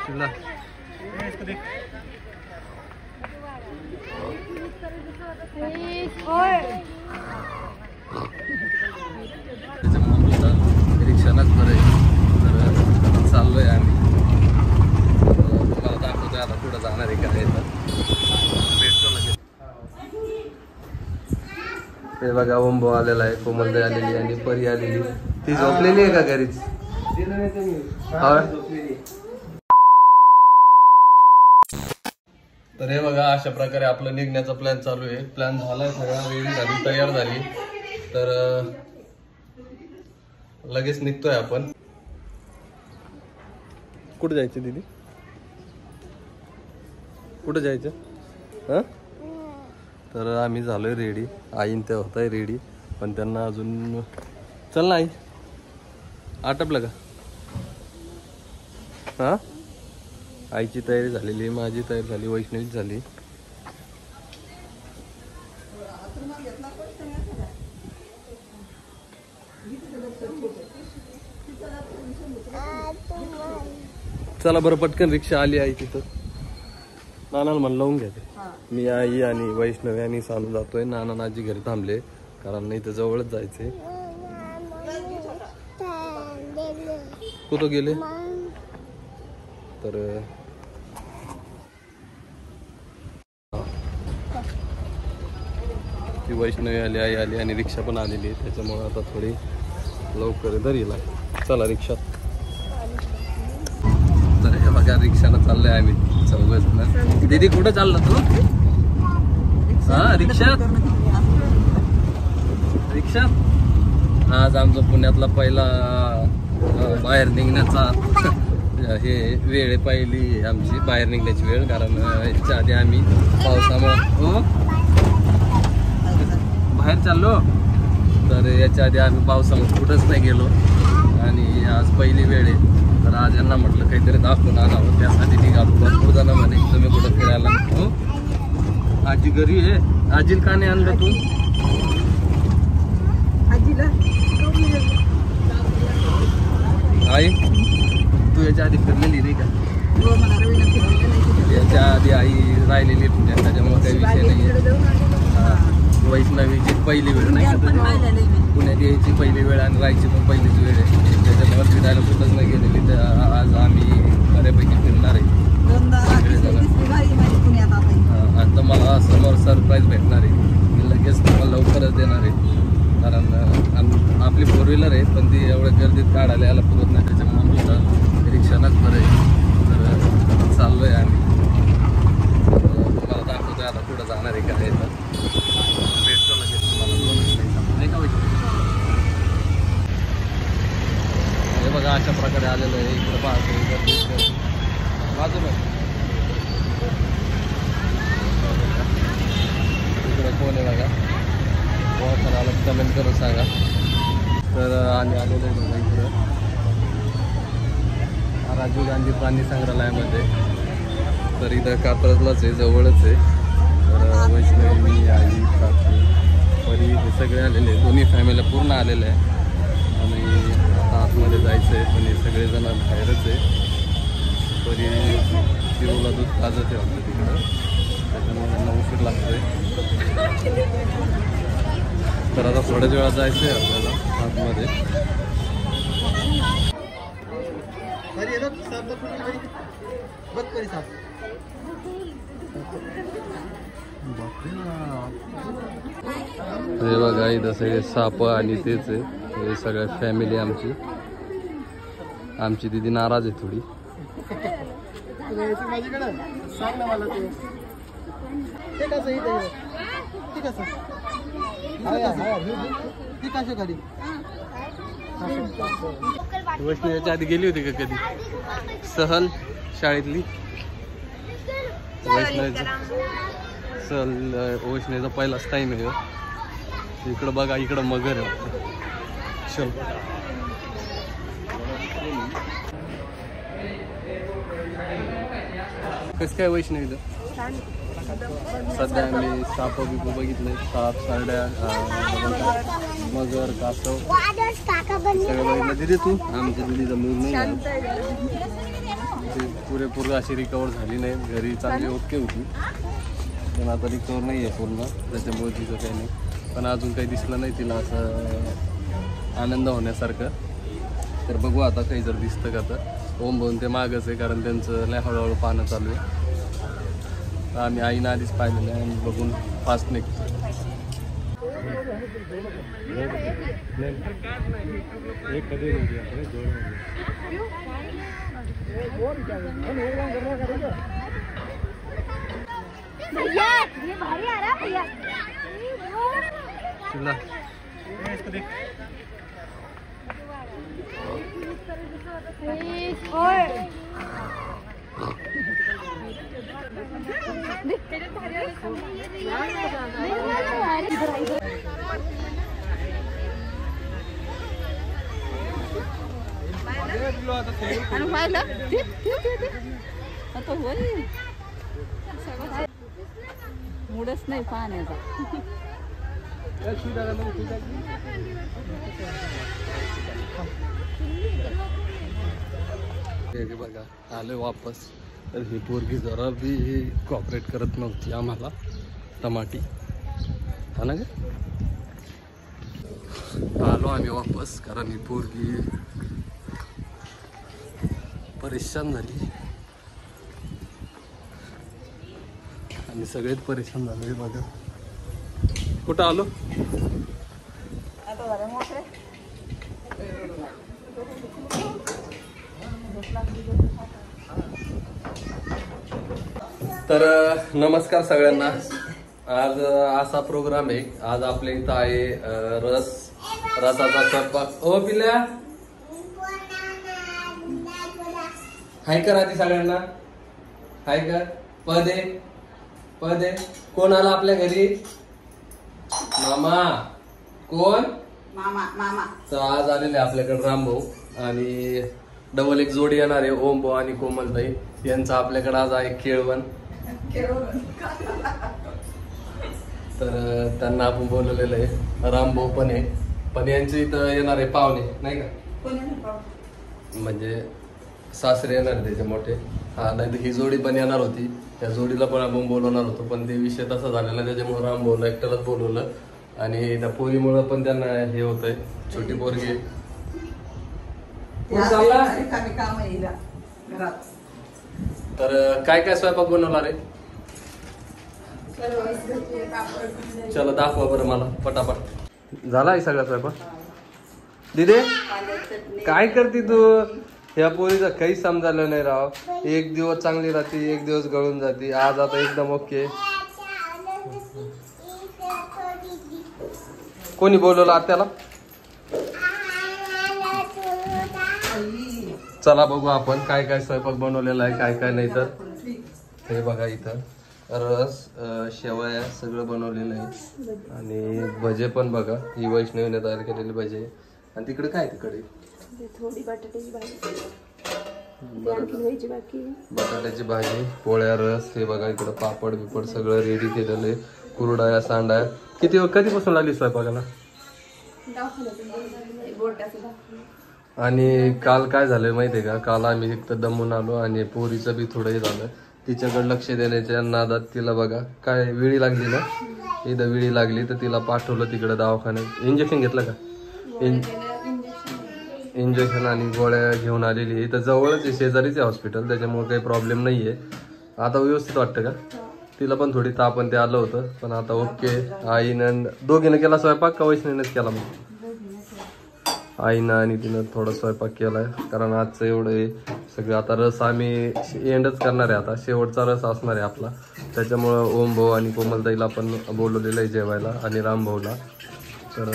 तुला रिक्षानच बरं तर चाललोय आम्ही. तुम्हाला दाखवतोय आता पुढे जाणार आहे काय तर हे बघा ओंबो आलेला आहे, कोमलदे आलेली आणि परी आलेली. ती झोपलेली आहे का घरीच? तर हे बघा अशा प्रकारे आपलं निघण्याचा प्लॅन चालू आहे. प्लॅन झालाय सगळा, रेडी झाली, तयार झाली. तर लगेच निघतोय आपण. कुठे जायचं दीदी? कुठे जायचं? हा तर आम्ही झालोय रेडी. आईन ते होत आहे रेडी, पण त्यांना अजून चल ना आई आटपलं का? हा आईची तयारी झालेली, माझी तयारी झाली, वैष्णवीची झाली. चला बरं पटकन रिक्षा आली आहे तिथं. नानाला म्हणलं लावून घ्यायचे. मी आई आणि वैष्णवी आणि सानू जातोय. नाना आजी घरी थांबले कारण नाही तर जवळच जायचे. कुठं गेले? तर ती वैष्णवी आली, आई आली आणि रिक्षा पण आलेली. त्याच्यामुळे आता थोडी लवकर धरीला. चला रिक्षात. तर हे बघा रिक्षानं चाललोय आम्ही चौघच ना. दीदी कुठं चालला तू? हा रिक्षात. आज आमचा पुण्यातला पहिला बाहेर निघण्याचा हे वेळ पाहिली आमची बाहेर निघण्याची वेळ. कारण याच्या आधी आम्ही पावसामुळे बाहेर चाललो, तर याच्या आधी आम्ही पावसामुळे कुठंच नाही गेलो आणि आज पहिली वेळ आहे. तर आज यांना म्हटलं काहीतरी दाखवून आणावं, त्यासाठी निघालो. भरपूर जण म्हणे तुम्ही कुठं फिरायला? हो आजी घरी आहे. आजीला का नाही आणलं तू? आई तू याच्या आधी फिरलेली नाही का? याच्या आधी आई राहिलेली पुण्यात, त्याच्यामुळे काही विषय नाही. वैष्णवीची पहिली वेळ नाही का? पुण्यात यायची पहिली वेळ आणि राहायची पण पहिलीच वेळ आहे. त्याच्यामुळे फिरायला कुठंच नाही गेलेली. तर आज आम्ही बऱ्यापैकी फिरणार आहे. आता मला समोर सरप्राईज भेटणार आहे. मी लगेच तुम्हाला लवकरच देणार आहे. कारण आपली फोर व्हीलर आहे पण ती एवढ्या गर्दीत काढायला यायला पुरत नाही. त्याच्यामुळे रिक्षानच बरं आहे. तर चाललोय आम्ही. तुम्हाला दाखवतोय आता पुढं जाणार आहे काय तर भेटतो लगेच तुम्हाला. नाही का हे बघा अशा प्रकारे आलेलं आहे. इकडं पाहतो बाजूला इकडं कोण आहे बघा. कोण आलं कमेंट करून सांगा. तर आम्ही आलेलो आहे बघा इकडं राजीव गांधी प्राणी संग्रहालयामध्ये. तर इथं कात्रजलाच आहे, जवळच आहे. तर वैष्णवी, मी, आई, काकू, परी हे सगळे आलेले आहे. दोन्ही फॅमिली पूर्ण आलेले आहे. आणि आता आतमध्ये जायचं आहे पण हे सगळेजण बाहेरच आहे. परी शिरोला दूध ताजं ठेवतं तिकडं, त्याच्यामुळे त्यांना उशीर लागतोय. तर आता थोड्याच वेळात जायचं आहे आपल्याला आतमध्ये. हे बघा इथं सगळे साप आणि तेच आहे. हे सगळ्या फॅमिली आमची दीदी नाराज आहे थोडी. वैष्णवी याच्या आधी गेली होती का कधी सहल शाळेतली? वैष्णवीचा पहिलाच टाइम आहे. इकडं बघा, इकडं मगर आहे. चल कसं काय वैष्णवीचं? सध्या आम्ही साप बिपू बघितले. साप, सरड्या, मगर, कासव सगळं बघितलं. दिदी तू आमच्या दिदीचा मूड नाही. पुरेपूर अशी रिकवर झाली नाही. घरी चांगली ओके होती पण आता रिकवर नाही आहे पूर्ण, त्याच्यामुळे तिचं काही नाही. पण अजून काही दिसलं नाही तिला असं आनंद होण्यासारखं. तर बघू आता काही जर दिसतं का तर. ओम भाऊन ते मागच आहे कारण त्यांचं लय हळूहळू पाहणं चालू आहे. आम्ही आईनं आधीच पाहिलेलं आहे आणि बघून फास्ट निघतो. मूडच नाही पाहण्याचा. बघा आलोय वापस. तर ही पोरगी जरा बी कॉपरेट करत नव्हती आम्हाला. टमाटी हा ना ग. आलो आम्ही वापस कारण ही पोरगी परेशान झाली आणि सगळेच परेशान झाले. बघा कुठं आलो. तर नमस्कार सगळ्यांना. आज असा प्रोग्राम आहे. आज आपल्या इथं आहे रसाचा स्वयंपाक. ओ पिल्या हाय कर आधी सगळ्यांना. हाय कर. पदे कोण आला आपल्या घरी. मामा. कोण मामा. तर आज आलेले आपल्याकडे रामभाऊ आणि डबल एक जोडी येणार आहे. ओम भाऊ आणि कोमलताई यांचा आपल्याकडे आज आहे केळवण. तर त्यांना आपण बोलवलेलं आहे. रामभाऊ पण आहे पण यांचे इथं येणार आहे पाहुणे नाही का, म्हणजे सासरे येणार आहे त्याचे मोठे. हा नाही तर ही जोडी पण येणार होती. त्या जोडीला पण आपण बोलवणार होतो पण ते विषय तसा झालेला त्याच्यामुळे रामभाऊला एकट्यालाच बोलवलं. आणि त्या पोरीमुळे पण त्यांना हे होतंय. छोटी पोरगी तर काय काय स्वयंपाक बनवणार आहे. चला दाखवा बरं मला पटापट. झाला आहे सगळा स्वयंपाक. दिदे काय करते तू. ह्या पोरीचं काही समजायला नाही राव. एक दिवस चांगली राहते एक दिवस गळून जाते. आज आता एकदम ओके. कोणी बोलवलं आत्याला. चला बघू आपण काय काय स्वयंपाक बनवलेला आहे काय काय नाही. तर हे बघा इथं रस शेवया सगळं बनवलेलं आहे आणि भजे पण बघा. ही वैष्णवीने तयार केलेली भजे. आणि तिकडे काय तिकडे थोडी बटाट्याची भाजी पोळ्या रस. हे बघा इकडं पापड बिपड सगळं रेडी केलेलं आहे. कुरडाया सांडा. कधीपासून लागली स्वयंपाकाला. आणि काल काय झालं माहितीये का. काल आम्ही एक तर दमून आलो आणि पोरीचं बी थोडं हे झालं. तिच्याकडे लक्ष देण्याच्या नादात तिला बघा काय विळी लागली ना. इथं विळी लागली तर तिला पाठवलं तिकडे दवाखान्यात. इंजेक्शन घेतलं का. इंजेक्शन आणि गोळ्या घेऊन आलेली. इथं जवळच आहे शेजारीच आहे हॉस्पिटल त्याच्यामुळे काही प्रॉब्लेम नाहीये. आता व्यवस्थित वाटतं का. तिला पण थोडी ताप आणि ते आलं होतं पण आता ओके. आईनं दोघीनं केला स्वयंपाक का वैष्णवीनेच केला. मग आईनं आणि तिनं थोडा स्वयंपाक केलाय कारण आजचं एवढं आहे सगळं. आता रस आम्ही एंडच करणार आहे. आता शेवटचा रस असणार आहे आपला. त्याच्यामुळं ओम भाऊ आणि कोमलताईला पण बोलवलेलं आहे जेवायला आणि रामभाऊला. तर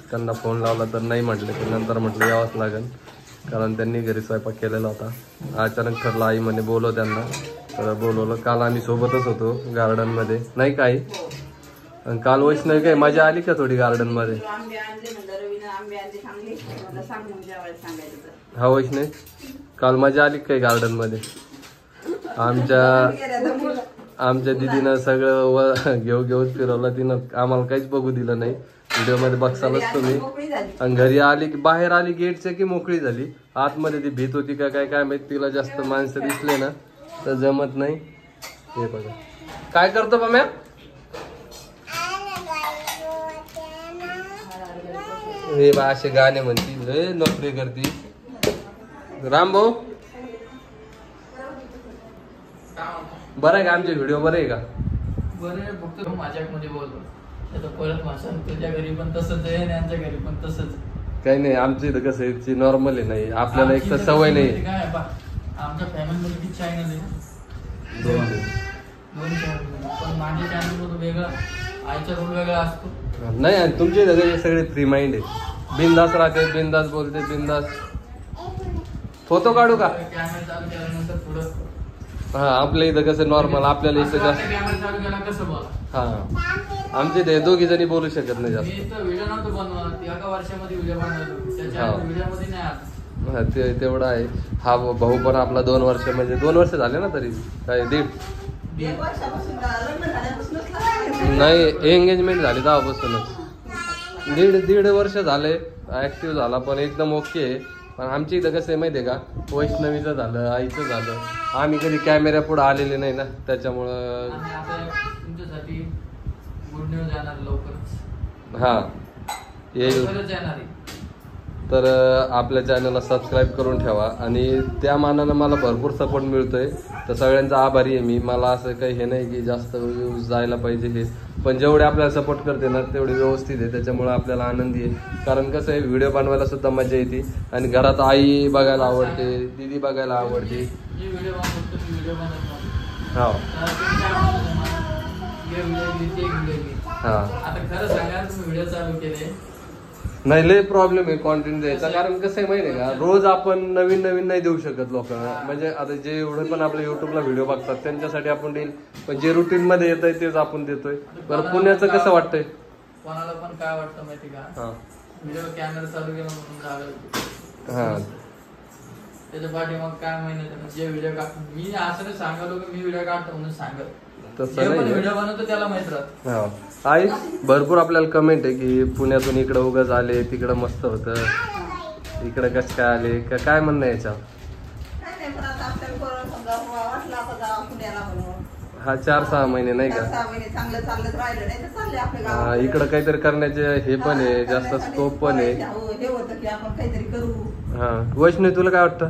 त्यांना फोन लावला तर नाही म्हटले की नंतर म्हटलं यावंच लागेल कारण त्यांनी घरी स्वयंपाक केलेला होता. अचानक ठरलं आई म्हणे बोलव त्यांना. तर बोलवलं. काल आम्ही सोबतच होतो गार्डनमध्ये नाही काही. आणि काल वैष्णवी काय मजा आली का थोडी गार्डनमध्ये. हा वैष्णवी काल मजा आली काय गार्डनमध्ये. आमच्या दिदीनं सगळं घेऊन फिरवलं. तिनं आम्हाला काहीच बघू दिलं नाही. व्हिडिओ मध्ये बघसालच तुम्ही. आणि घरी आली की बाहेर आली गेटच्या की मोकळी झाली. आतमध्ये ती भीत होती का काय माहिती. तिला जास्त माणसं दिसले ना तर जमत नाही. हे बघा काय करतो पम्या. हे बा असे गाणे म्हणती लय नोकरी करती. राम भाऊ बरं आहे का आमचे व्हिडिओ बरे आहे का. बरे फक्त माझ्यामध्ये बोलतो परत माझ्या तुझ्या घरी पण तसंच आहे आणि यांच्या घरी पण तसंच. काही नाही आमचं इथं कसं आहे नॉर्मल आहे. नाही आपल्याला एक तर सवय नाही. काय आमच्या फॅमिलीमध्ये किती चॅनल आहे. 2 चॅनल पण माझ्या चॅनल मध्ये वेगळा आईचा रोल वेगळा असतो. नाही आणि तुमचे इथं सगळे फ्री माइंड आहे. बिंदास राहते बिंदास बोलते बिंदास. फोटो काढू का. कॅमेरा चालू केल्यानंतर थोडं हा आपल्या इथं कसं नॉर्मल आपल्याला इथं जास्त. कॅमेरा चालू केला कसं बोला. हा आमचे ते दोघी जणी बोलू शकत नाही जास्त. मी तर व्हिडिओ नव्हतो बनवत. एका वर्षामध्ये व्हिडिओ बनवतो त्याच्या व्हिडिओ मध्ये नाही आला. हा ते तेवढं आहे. हा भाऊ पण आपला 2 वर्ष म्हणजे 2 वर्ष झाले ना तरी काय 1.5 नाही एंगेजमेंट झाली तेव्हापासूनच. 1.5 वर्ष झाले ऍक्टिव्ह झाला पण एकदम ओके आहे. पण आमची इथं कसं आहे माहिती आहे का वैष्णवीचं झालं आईचं झालं. आम्ही कधी कॅमेऱ्या पुढे आलेले नाही ना त्याच्यामुळं. आणि आता तुमच्यासाठी गुड न्यूज येणार लवकरच. हा येईल. लवकरच येणार आहे. तर आपल्या चॅनलला सबस्क्राईब करून ठेवा आणि त्या मानानं मला भरपूर सपोर्ट मिळतोय तर सगळ्यांचा आभारी आहे मी. मला असं काही हे नाही की जास्त व्ह्यूज जायला पाहिजे हे पण जेवढे आपल्याला सपोर्ट करते ना तेवढे व्यवस्थित आहे त्याच्यामुळे आपल्याला आनंदी आहे. कारण कसं आहे व्हिडिओ बनवायला सुद्धा मजा येते आणि घरात आई बघायला आवडते दीदी बघायला आवडते. व्हिडिओ बनवतो मी व्हिडिओ बनवतो. हो हा आता खरं सांगा तुम्ही व्हिडिओ चालू केले नाही लय प्रॉब्लेम आहे कॉन्टेंट द्यायचा. कारण कसं आहे माहिती आहे का रोज आपण नवीन नवीन नाही देऊ शकत लोकांना. म्हणजे आता जे एवढे पण आपल्या युट्यूबला व्हिडिओ बघतात त्यांच्यासाठी आपण देईल पण जे रुटीन मध्ये येत आहे तेच आपण देतोय. बरं पुण्याचं कसं वाटतंय. कोणाला पण काय वाटतं माहिती का व्हिडिओ कॅमेरा चालू केला म्हणून झालं. हा त्याच्या पाठी मग काय महिन्यात जे व्हिडिओ काढतो मी असं नाही सांगतो की मी व्हिडिओ काढतो म्हणून सांगत. तसं नाही व्हिडिओ बनवतो त्याला माहित राहत. हा आई भरपूर आपल्याला कमेंट आहे की पुण्यातून इकडं उगाच आले तिकडं मस्त होतं इकडं कसं काय आले काय म्हणणं याच्यावर. हा 4-6 महिने नाही का इकडं काहीतरी करण्याचे हे पण आहे जास्त स्कोप पण आहे. हा वैष्णवी तुला काय वाटतं.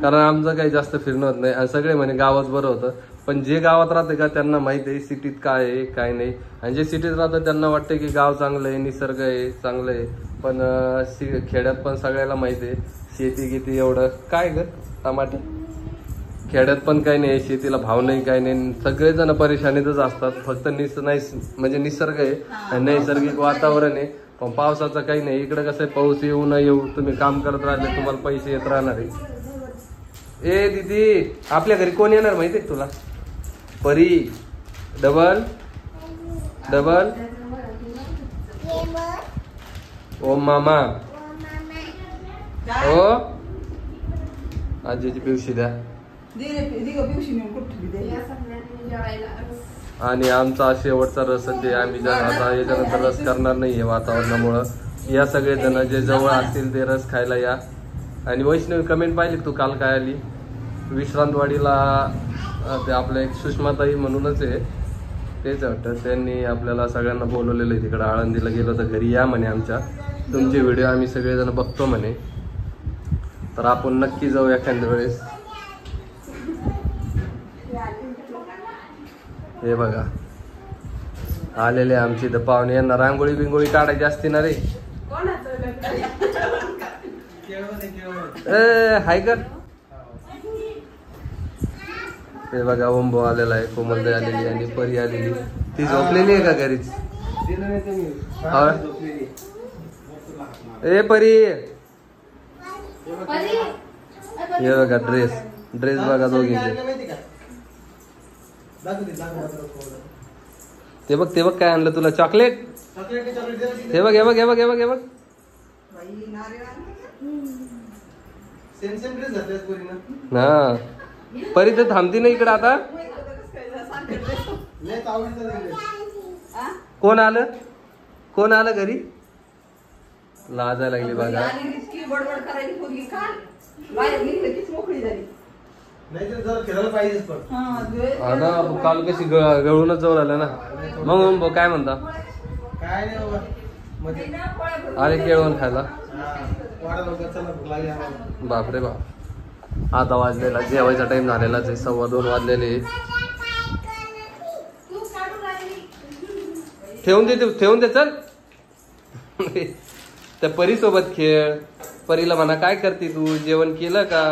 कारण आमचं काही जास्त फिरणं होत नाही आणि सगळे म्हणे गावात बरं होतं पण जे गावात राहते का त्यांना माहित आहे सिटीत काय आहे काय नाही. आणि जे सिटीत राहतात त्यांना वाटतं की गाव चांगलं आहे निसर्ग आहे चांगलं आहे पण खेड्यात पण सगळ्याला माहित आहे शेती किती एवढं काय ग टमाटे. खेड्यात पण काही नाही शेतीला भाव नाही काही नाही सगळेजण परेशानीतच असतात. फक्त म्हणजे निसर्ग आहे आणि नैसर्गिक वातावरण आहे पण पावसाचं काही नाही. इकडे कसं आहे पाऊस येऊ न येऊ तुम्ही काम करत राहिले तुम्हाला पैसे येत राहणार आहे. ए दीदी आपल्या घरी कोण येणार माहिती आहे तुला. परी डबल डबल ओ मामा ओ आजीची पिवशी द्या. आणि आमचा शेवटचा रस ते आम्ही आता याच्यानंतर रस करणार नाहीये वातावरणामुळं. या सगळे जण जे जवळ असतील ते रस खायला या. आणि वैष्णवी कमेंट पाहिली तू काल काय आली विश्रांतवाडीला ते आपलं एक सुषमाताई म्हणूनच आहे तेच वाटतं त्यांनी आपल्याला सगळ्यांना बोलवलेलं आहे तिकडं आळंदीला गेलो तर घरी या म्हणे आमच्या तुमचे व्हिडिओ आम्ही सगळेजण बघतो म्हणे. तर आपण नक्की जाऊ एखाद्या वेळेस. हे बघा आलेले आमची तर पाहुणे यांना रांगोळी बिंगोळी काढायची असते ना रे. हाय कर. हे बघा ओंबो आलेला आहे कोमलदे आलेली आणि परी आलेली. ती झोपलेली आहे का घरीच. ए परी हे बघा ड्रेस बघा दोघींचे. ते बघ काय आणलं तुला चॉकलेट. हे बघ हे बघ हे बघ हे बघ हे बघ. हा परी तर थांबती नाही इकडं आता. कोण आलं घरी लाजायला लागली बघा. बाहेर निघलं कीच मोकळी झाली. नाही तर जरा फिरायला पाहिजेच पण. हा ना काल कशी गळूनच जाऊन आल्या ना. मग भाऊ काय म्हणता? काय नाही बाबा मध्ये आले केळवण खायला. वाडा लवकर चला भूक लागली आम्हाला. बापरे बाप. आता वाजलेला जेवायचा टाइम झालेलाच आहे. 2:15 वाजलेले. ठेवून दे चल. त्या परी सोबत खेळ. परीला म्हणा काय करते तू, जेवण केलं का?